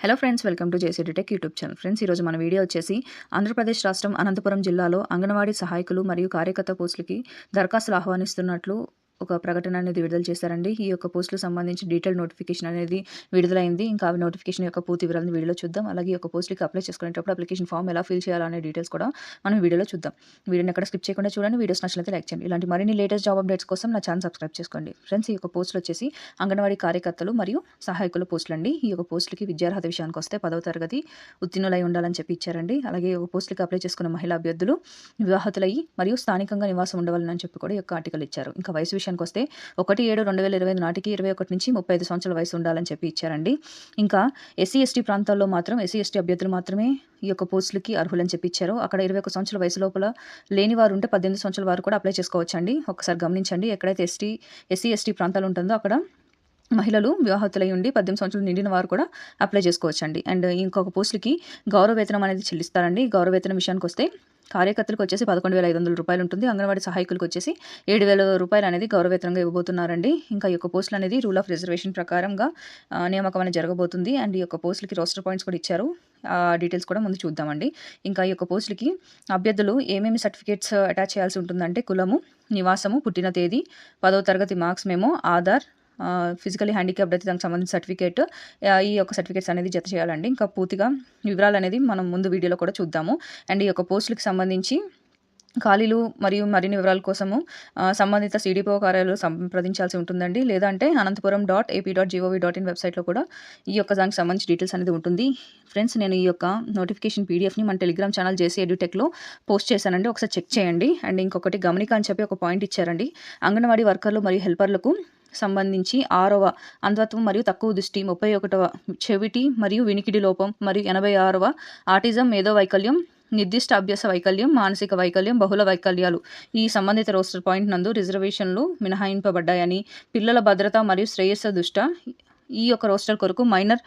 Hello friends, welcome to JCD tech YouTube channel. Friends, ఈరోజు మన video వచ్చేసి ఆంధ్రప్రదేశ్ రాష్ట్రం అనంతపురం జిల్లాలో అంగన్వాడీ సహాయకులు మరియు కార్యకర్త పోస్టులకి దరఖాస్తులు ఆహ్వానిస్తున్నట్లు ఒక ప్రకటన అనేది విడుదల చేశారండి. ఈ యొక్క పోస్టులకు సంబంధించి డీటెయిల్ నోటిఫికేషన్ అనేది విడుదలైంది. ఇంకా ఆ నోటిఫికేషన్ యొక్క పూర్తి వివరాలను వీడియోలో చూద్దాం. అలాగే ఈ యొక్క పోస్టులకి అప్లై చేసుకునేటప్పుడు అప్లికేషన్ ఫామ్ ఎలా ఫిల్ చేయాలనే డీటెయిల్స్ కూడా మనం వీడియోలో చూద్దాం. వీడియోని ఎక్కడ స్కిప్ చేయకుండా చూడండి. వీడియోస్ నచ్చినట్లయితే లైక్ చేయండి. ఇలాంటి మరిన్ని లేటెస్ట్ జాబ్ అప్డేట్స్ కోసం నా ఛానల్ సబ్స్క్రైబ్ చేసుకోండి. ఫ్రెండ్స్, ఈ యొక్క పోస్టులు వచ్చేసి అంగన్వాడీ కార్యకర్తలు మరియు సహాయకుల పోస్టులు అండి. ఈ యొక్క పోస్టులకి విద్యార్హత విషయానికి వస్తే 10వ తరగతి ఉత్తీర్ణులై ఉండాలని చెప్పి ఇచ్చారండి. అలాగే ఈ యొక్క పోస్టులకి అప్లై చేసుకున్న మహిళా అభ్యర్థులు వివాహితులయ్యి మరియు స్థానికంగా నివాసం ఉండవాలని చెప్పి కూడా ఈ యొక్క ఆర్టికల్ ఇచ్చారు. ఇంకా వయసు విషయానికి వస్తే 1/7/2025 నాటికి 21 నుంచి 35 సంవత్సరాల వయసు ఉండాలని చెప్పి ఇచ్చారండి. ఇంకా ఎస్సీ/ఎస్టీ ప్రాంతాల్లో మాత్రం ఎస్సీ/ఎస్టీ అభ్యర్థులు మాత్రమే ఈ యొక్క పోస్టులకి అర్హులని చెప్పి ఇచ్చారు. అక్కడ 21 సంవత్సరాల వయసు లోపల లేని వారు ఉంటే 18 సంవత్సరాల వారు కూడా అప్లై చేసుకోవచ్చండి. ఒకసారి గమనించండి, ఎక్కడైతే ఎస్సీ/ఎస్టీ ప్రాంతాలు ఉంటుందో అక్కడ మహిళలు వివాహితులై ఉండి 18 సంవత్సరాలు నిండిన వారు కూడా అప్లై చేసుకోవచ్చండి. అండ్ ఇంకొక పోస్టులకి గౌరవ వేతనం అనేది చెల్లిస్తారండి. గౌరవ వేతనం విషయానికి వస్తే కార్యకర్తలకు వచ్చేసి 11,500 రూపాయలు ఉంటుంది. అంగన్వాడీ సహాయకులకు వచ్చేసి 7,000 రూపాయలు అనేది గౌరవేతనంగా ఇవ్వబోతున్నారండి. ఇంకా ఈ యొక్క పోస్టులు అనేది రూల్ ఆఫ్ రిజర్వేషన్ ప్రకారంగా నియామకం అనేది జరగబోతుంది. అండ్ ఈ యొక్క పోస్టులకి రోస్టర్ పాయింట్స్ కూడా ఇచ్చారు. డీటెయిల్స్ కూడా ముందు చూద్దామండి. ఇంకా ఈ యొక్క పోస్టులకి అభ్యర్థులు ఏమేమి సర్టిఫికేట్స్ అటాచ్ చేయాల్సి ఉంటుందంటే కులము, నివాసము, పుట్టిన తేదీ, 10వ తరగతి marks memo, Aadhaar, physically handicapped అయితే దానికి సంబంధించిన సర్టిఫికేట్, ఈ యొక్క సర్టిఫికేట్స్ అనేది జత చేయాలండి. ఇంకా పూర్తిగా వివరాలు అనేది మనం ముందు వీడియోలో కూడా చూద్దాము. అండ్ ఈ యొక్క పోస్టులకు సంబంధించి ఖాళీలు మరియు మరిన్ని వివరాల కోసము సంబంధిత సిడిపిఓ కార్యాలయంలో సంప్రదించాల్సి ఉంటుందండి. లేదంటే aనంతపురం.ap.gov.in వెబ్సైట్లో కూడా ఈ యొక్క దానికి సంబంధించి డీటెయిల్స్ అనేది ఉంటుంది. ఫ్రెండ్స్, నేను ఈ యొక్క నోటిఫికేషన్ పీడిఎఫ్ని మన టెలిగ్రామ్ ఛానల్ జేసీ ఎడ్యుటెక్లో పోస్ట్ చేశానండి. ఒకసారి చెక్ చేయండి. అండ్ ఇంకొకటి గమనిక అని చెప్పి ఒక పాయింట్ ఇచ్చారండి. అంగన్వాడీ వర్కర్లు మరియు హెల్పర్లకు సంబంధించి 6వ అంధత్వం మరియు తక్కువ దృష్టి, 31వ చెవిటి మరియు వినికిడి లోపం మరియు 86వ ఆటిజం, మేధో వైకల్యం, నిర్దిష్ట అభ్యాస వైకల్యం, మానసిక వైకల్యం, బహుళ వైకల్యాలు ఈ సంబంధిత రోస్టర్ పాయింట్ నందు రిజర్వేషన్లు మినహాయింపబడ్డాయని, పిల్లల భద్రత మరియు శ్రేయస్సు దృష్ట్యా ఈ యొక్క రోస్టర్ కొరకు మైనర్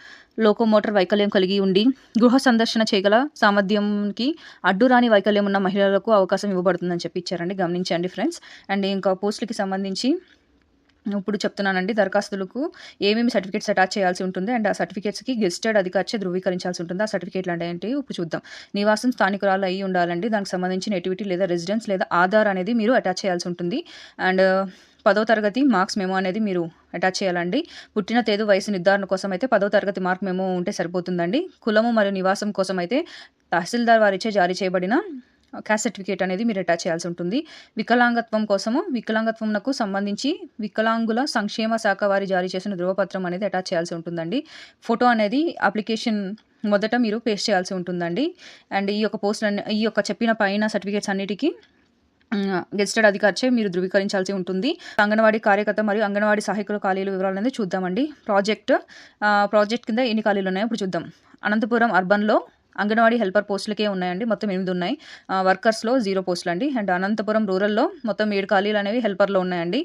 లోకోమోటర్ వైకల్యం కలిగి ఉండి గృహ సందర్శన చేయగల సామర్థ్యంకి అడ్డురాని వైకల్యం ఉన్న మహిళలకు అవకాశం ఇవ్వబడుతుందని చెప్పి ఇచ్చారండి. గమనించండి ఫ్రెండ్స్. అండ్ ఇంకా పోస్టులకి సంబంధించి ఇప్పుడు చెప్తున్నానండి. దరఖాస్తులకు ఏమేమి సర్టిఫికేట్స్ అటాచ్ చేయాల్సి ఉంటుంది అండ్ ఆ సర్టిఫికేట్స్కి గెజిటెడ్ అధికారిచే ధృవీకరించాల్సి ఉంటుంది. ఆ సర్టిఫికేట్లు అంటే ఏంటి ఇప్పుడు చూద్దాం. నివాసం స్థానికురాలు అయ్యి ఉండాలండి. దానికి సంబంధించి నేటివిటీ లేదా రెసిడెన్స్ లేదా ఆధార్ అనేది మీరు అటాచ్ చేయాల్సి ఉంటుంది. అండ్ 10వ తరగతి మార్క్స్ మెమో అనేది మీరు అటాచ్ చేయాలండి. పుట్టిన తేదీ వయసు నిర్ధారణ కోసం అయితే 10వ తరగతి మార్క్ మెమో ఉంటే సరిపోతుందండి. కులము మరియు నివాసం కోసం అయితే తహసీల్దార్ వారిచే జారీ చేయబడిన క్యాస్ట్ సర్టిఫికేట్ అనేది మీరు అటాచ్ చేయాల్సి ఉంటుంది. వికలాంగత్వం కోసము వికలాంగత్వంకు సంబంధించి వికలాంగుల సంక్షేమ శాఖ వారి జారీ చేసిన ధృవపత్రం అనేది అటాచ్ చేయాల్సి ఉంటుందండి. ఫోటో అనేది అప్లికేషన్ మొదట మీరు పేస్ట్ చేయాల్సి ఉంటుందండి. అండ్ ఈ యొక్క ఈ యొక్క చెప్పిన పైన సర్టిఫికేట్స్ అన్నిటికీ గెజిటెడ్ అధికారిచే మీరు ధృవీకరించాల్సి ఉంటుంది. అంగన్వాడీ కార్యకర్త మరియు అంగన్వాడీ సహాయకుల ఖాళీల వివరాలు అనేది చూద్దామండి. ప్రాజెక్ట్ కింద ఎన్ని ఖాళీలు ఉన్నాయో ఇప్పుడు చూద్దాం. అనంతపురం అర్బన్లో అంగన్వాడీ హెల్పర్ పోస్టులకే ఉన్నాయండి. మొత్తం 8 ఉన్నాయి. వర్కర్స్లో 0 పోస్టులు అండి. అండ్ అనంతపురం రూరల్లో మొత్తం 7 ఖాళీలు అనేవి హెల్పర్లో ఉన్నాయండి.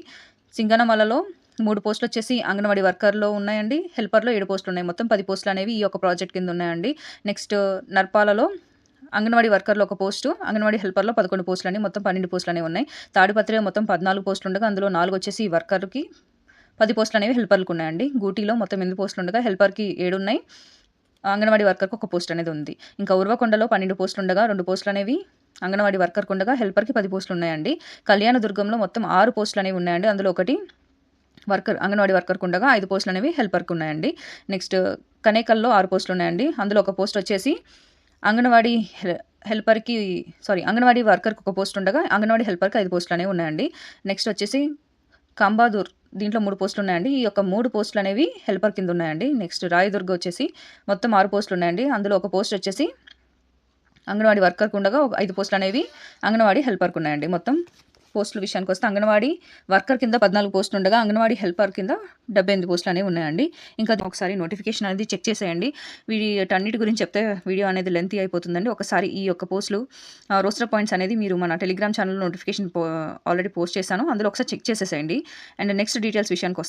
సింగనమలలో 3 పోస్టులు వచ్చేసి అంగన్వాడీ వర్కర్లో ఉన్నాయండి. హెల్పర్లో 7 పోస్టులు ఉన్నాయి. మొత్తం 10 పోస్టులు అనేవి ఈ యొక్క ప్రాజెక్ట్ కింద ఉన్నాయండి. నెక్స్ట్ నర్పాలలో అంగన్వాడీ వర్కర్లో 1 పోస్టు, అంగన్వాడీ హెల్పర్లో 11 పోస్టులు అని మొత్తం 12 పోస్టులు అనేవి ఉన్నాయి. తాడిపత్రిలో మొత్తం 14 పోస్టులు ఉండగా అందులో 4 వచ్చేసి వర్కర్కి, 10 పోస్టులు అనేవి హెల్పర్లకు ఉన్నాయండి. గూటిలో మొత్తం 8 పోస్టులు ఉండగా హెల్పర్కి 7 ఉన్నాయి. అంగన్వాడీ వర్కర్కి 1 పోస్ట్ అనేది ఉంది. ఇంకా ఉర్వకొండలో 12 పోస్టులు ఉండగా 2 పోస్టులు అనేవి అంగన్వాడీ వర్కర్కి ఉండగా హెల్పర్కి 10 పోస్టులు ఉన్నాయండి. కళ్యాణదుర్గంలో మొత్తం 6 పోస్టులు అనేవి ఉన్నాయండి. అందులో 1 అంగన్వాడీ వర్కర్కి ఉండగా 5 పోస్టులు అనేవి హెల్పర్కి ఉన్నాయండి. నెక్స్ట్ కనేకల్లో 6 పోస్టులు ఉన్నాయండి. అందులో 1 పోస్ట్ వచ్చేసి అంగన్వాడీ అంగన్వాడీ వర్కర్కి 1 పోస్ట్ ఉండగా అంగన్వాడీ హెల్పర్కి 5 పోస్టులు అనేవి ఉన్నాయండి. నెక్స్ట్ వచ్చేసి కంబాదూర్, దీంట్లో 3 పోస్టులు ఉన్నాయండి. ఈ యొక్క 3 పోస్టులు అనేవి హెల్పర్ కింద ఉన్నాయండి. నెక్స్ట్ రాయదుర్గ వచ్చేసి మొత్తం 6 పోస్టులు ఉన్నాయండి. అందులో 1 పోస్ట్ వచ్చేసి అంగన్వాడీ వర్కర్కి ఉండగా 5 పోస్టులు అనేవి అంగన్వాడీ హెల్పర్కి ఉన్నాయండి. మొత్తం పోస్టుల విషయానికి వస్తే అంగన్వాడీ వర్కర్ కింద 14 పోస్టులు ఉండగా అంగన్వాడీ హెల్పర్ కింద 78 పోస్టులు అనేవి ఉన్నాయండి. ఇంకా ఒకసారి నోటిఫికేషన్ అనేది చెక్ చేసేయండి. వీటన్నిటి గురించి చెప్తే వీడియో అనేది లెంతీ అయిపోతుందండి. ఒకసారి ఈ యొక్క పోస్టులు రోస్టర్ పాయింట్స్ అనేది మీరు మన టెలిగ్రామ్ ఛానల్లో నోటిఫికేషన్ ఆల్రెడీ పోస్ట్ చేశాను. అందులో ఒకసారి చెక్ చేసేసేయండి. అండ్ నెక్స్ట్ విషయానికి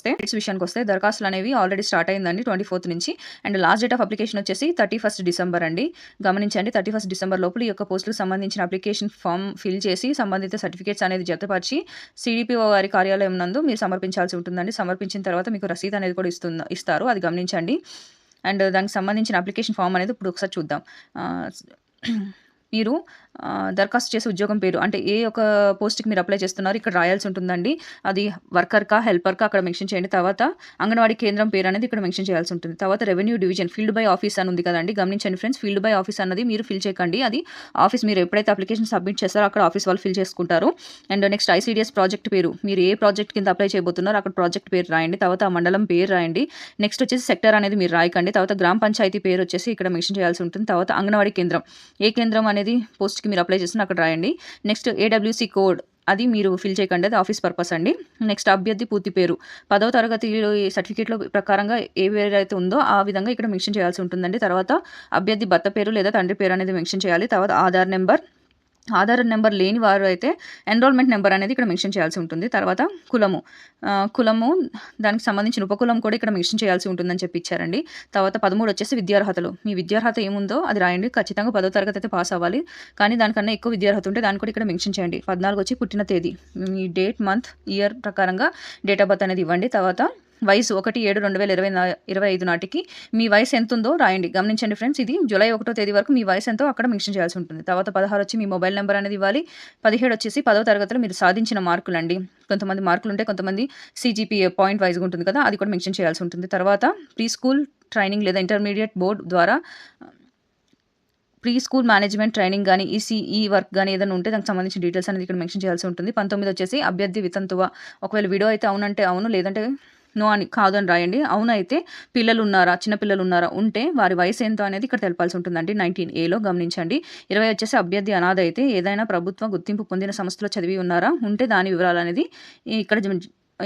వస్తే దరఖాస్తులు అనేవి ఆల్రెడీ స్టార్ట్ అయిందండి 24th నుంచి. And last date of application వచ్చేసి 31st డిసెంబర్ అండి. గమనించండి, 31st డిసెంబర్ లోపల ఈ యొక్క పోస్టులకు సంబంధించిన అప్లికేషన్ ఫామ్ ఫిల్ చేసి సంబంధిత సర్టిఫికేట్స్ అనేది జతపరిచి సిడిపిఓ వారి కార్యాలయం నందు మీరు సమర్పించాల్సి ఉంటుందండి. సమర్పించిన తర్వాత మీకు రసీదు అనేది కూడా ఇస్తారు. అది గమనించండి. అండ్ దానికి సంబంధించిన అప్లికేషన్ ఫామ్ అనేది ఇప్పుడు ఒకసారి చూద్దాం. మీరు దరఖాస్తు చేసే ఉద్యోగం పేరు అంటే ఏ ఒక పోస్ట్‌కి మీరు అప్లై చేస్తున్నారు ఇక్కడ రాయాల్సి ఉంటుందండి. అది వర్కర్‌కా, హెల్పర్‌కా అక్కడ మెన్షన్ చేయండి. తర్వాత అంగన్వాడీ కేంద్రం పేరు అనేది ఇక్కడ మెన్షన్ చేయాల్సి ఉంటుంది. తర్వాత revenue division field by office అని ఉంది కదండీ, గమనించండి ఫ్రెండ్స్. ఫీల్డ్ బై ఆఫీస్ అన్నది మీరు ఫిల్ చేయకండి. అది ఆఫీస్ మీరు ఎప్పుడైతే అప్లికేషన్ సబ్మిట్ చేస్తారో అక్కడ ఆఫీస్ వాళ్ళు ఫిల్ చేసుకుంటారు. అండ్ నెక్స్ట్ ఐసీడీఎస్ ప్రాజెక్ట్ పేరు, మీరు ఏ ప్రాజెక్ట్ కింద అప్లై చేయబోతున్నారో అక్కడ ప్రాజెక్ట్ పేరు రాయండి. తర్వాత ఆ మండలం పేరు రాయండి. నెక్స్ట్ వచ్చేసి సెక్టర్ అనేది మీరు రాయకండి. తర్వాత గ్రామ పంచాయతీ పేరు వచ్చేసి ఇక్కడ మెన్షన్ చేయాల్సి ఉంటుంది. తర్వాత అంగన్వాడీ కేంద్రం, ఏ కేంద్రం అనేది పోస్ట్‌కి మీరు అప్లై చేస్తున్నా అక్కడ రాయండి. నెక్స్ట్ ఏడబ్ల్యూసీ కోడ్ అది మీరు ఫిల్ చేయకండి, అది ఆఫీస్ పర్పస్ అండి. నెక్స్ట్ అభ్యర్థి పూర్తి పేరు 10వ తరగతిలో ఈ సర్టిఫికేట్లో ప్రకారంగా ఏ పేరైతే ఉందో ఆ విధంగా ఇక్కడ మెన్షన్ చేయాల్సి ఉంటుందండి. తర్వాత అభ్యర్థి భర్త పేరు లేదా తండ్రి పేరు అనేది మెన్షన్ చేయాలి. తర్వాత ఆధార్ నెంబర్ లేని వారు అయితే ఎన్రోల్మెంట్ నెంబర్ అనేది ఇక్కడ మెన్షన్ చేయాల్సి ఉంటుంది. తర్వాత కులము దానికి సంబంధించిన ఉపకులం కూడా ఇక్కడ మెన్షన్ చేయాల్సి ఉంటుందని చెప్పి ఇచ్చారండి. తర్వాత 13 వచ్చేసి విద్యార్హతలు, మీ విద్యార్హత ఏముందో అది రాయండి. ఖచ్చితంగా 10వ తరగతి అయితే పాస్ అవ్వాలి, కానీ దానికన్నా ఎక్కువ విద్యార్హత ఉంటే దాన్ని కూడా ఇక్కడ మెన్షన్ చేయండి. 14 వచ్చి పుట్టిన తేదీ, మీ డేట్, మంత్, ఇయర్ ప్రకారంగా డేట్ ఆఫ్ బర్త్ అనేది ఇవ్వండి. తర్వాత వయసు 1/7/2025 నాటికి మీ వయసు ఎంత ఉందో రాయండి. గమనించండి ఫ్రెండ్స్, ఇది జూలై 1వ తేదీ వరకు మీ వయసు ఎంతో అక్కడ మెన్షన్ చేయాల్సి ఉంటుంది. తర్వాత 16 వచ్చి మీ మొబైల్ నెంబర్ అనేది ఇవ్వాలి. 17 వచ్చేసి 10వ తరగతిలో మీరు సాధించిన మార్కులండి. కొంతమంది మార్కులు ఉంటే కొంతమంది సిజిపిఏ పాయింట్ వైజ్గా ఉంటుంది కదా, అది కూడా మెన్షన్ చేయాల్సి ఉంటుంది. తర్వాత ప్రీ స్కూల్ ట్రైనింగ్ లేదా ఇంటర్మీడియట్ బోర్డ్ ద్వారా ప్రీ స్కూల్ మేనేజ్మెంట్ ట్రైనింగ్ కానీ ఈ వర్క్ కానీ ఏదైనా ఉంటే దానికి సంబంధించిన డీటెయిల్స్ అనేది ఇక్కడ మెన్షన్ చేయాల్సి ఉంటుంది. 19 వచ్చేసి అభ్యర్థి వితంతువ, ఒకవేళ విడో అయితే అవునంటే అవును, లేదంటే నో అని కాదు అని రాయండి. అవునైతే పిల్లలు ఉన్నారా, చిన్న పిల్లలు ఉన్నారా, ఉంటే వారి వయసు ఎంతో అనేది ఇక్కడ తెలపాల్సి ఉంటుందండి. 19A గమనించండి. 20 వచ్చేసి అభ్యర్థి అనాథ అయితే ఏదైనా ప్రభుత్వ గుర్తింపు పొందిన సంస్థలో చదివి ఉన్నారా, ఉంటే దాని వివరాలు అనేది ఇక్కడ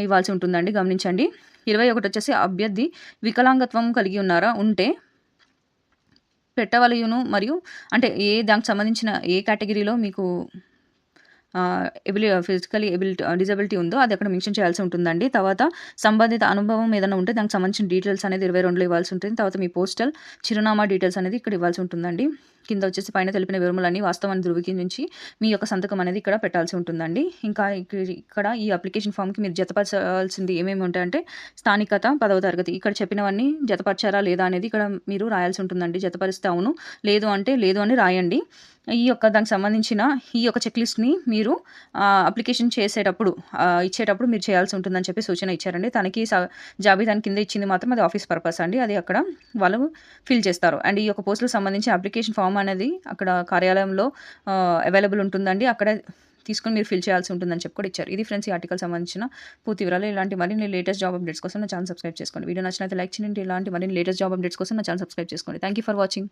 ఇవ్వాల్సి ఉంటుందండి. గమనించండి. 21 వచ్చేసి అభ్యర్థి వికలాంగత్వం కలిగి ఉన్నారా, ఉంటే పెట్టవలయును మరియు అంటే దానికి సంబంధించిన ఏ కేటగిరీలో మీకు ఫిజికలీ డిజబిలిటీ ఉందో అది అక్కడ మెన్షన్ చేయాల్సి ఉంటుందండి. తర్వాత సంబంధిత అనుభవం ఏదైనా ఉంటే దానికి సంబంధించిన డీటెయిల్స్ అనేది 22లో ఇవ్వాల్సి ఉంటుంది. తర్వాత మీ పోస్టల్ చిరునామా డీటెయిల్స్ అనేది ఇక్కడ ఇవ్వాల్సి ఉంటుందండి. కింద వచ్చేసి పైన తెలిపిన వివరములన్నీ వాస్తవాన్ని ధృవీకరించి మీ యొక్క సంతకం అనేది ఇక్కడ పెట్టాల్సి ఉంటుందండి. ఇంకా ఇక్కడ ఈ అప్లికేషన్ ఫామ్కి మీరు జతపరచాల్సింది ఏమేమి ఉంటాయంటే స్థానికత, 10వ తరగతి, ఇక్కడ చెప్పినవన్నీ జతపరచారా లేదా అనేది ఇక్కడ మీరు రాయాల్సి ఉంటుందండి. జతపరిస్తే అవును, లేదు అంటే లేదు అని రాయండి. దానికి సంబంధించిన ఈ యొక్క చెక్ లిస్ట్ని మీరు అప్లికేషన్ ఇచ్చేటప్పుడు మీరు చేయాల్సి ఉంటుందని చెప్పి సూచన ఇచ్చారండి. తనకి జాబితాని కింద ఇచ్చింది మాత్రం అది ఆఫీస్ పర్పస్ అండి, అది అక్కడ వాళ్ళు ఫిల్ చేస్తారు. అండ్ ఈ యొక్క పోస్టులకు సంబంధించి అప్లికేషన్ ఫామ్ అనేది అక్కడ కార్యాలయంలో అవైలబుల్ ఉంటుందండి, అక్కడ తీసుకొని మీరు ఫిల్ చేయాల్సి ఉంటుందని చెప్పి కూడా ఇచ్చారు. ఇది ఫ్రెండ్స్ ఈ ఆర్టికల్ సంబంధించిన పూర్తి వివరాలు. ఇలాంటి మరిన్ని లేటెస్ట్ జాబ్ అప్డేట్స్ కోసం నా ఛానల్ సబ్స్క్రైబ్ చేసుకోండి. వీడియో నచ్చినట్లయితే లైక్ చేయండి. ఇలాంటి మరిన్ని లేటెస్ట్ జాబ్ అప్డేట్స్ కోసం నా ఛానల్ సబ్స్క్రైబ్ చేసుకోండి. Thank you for watching.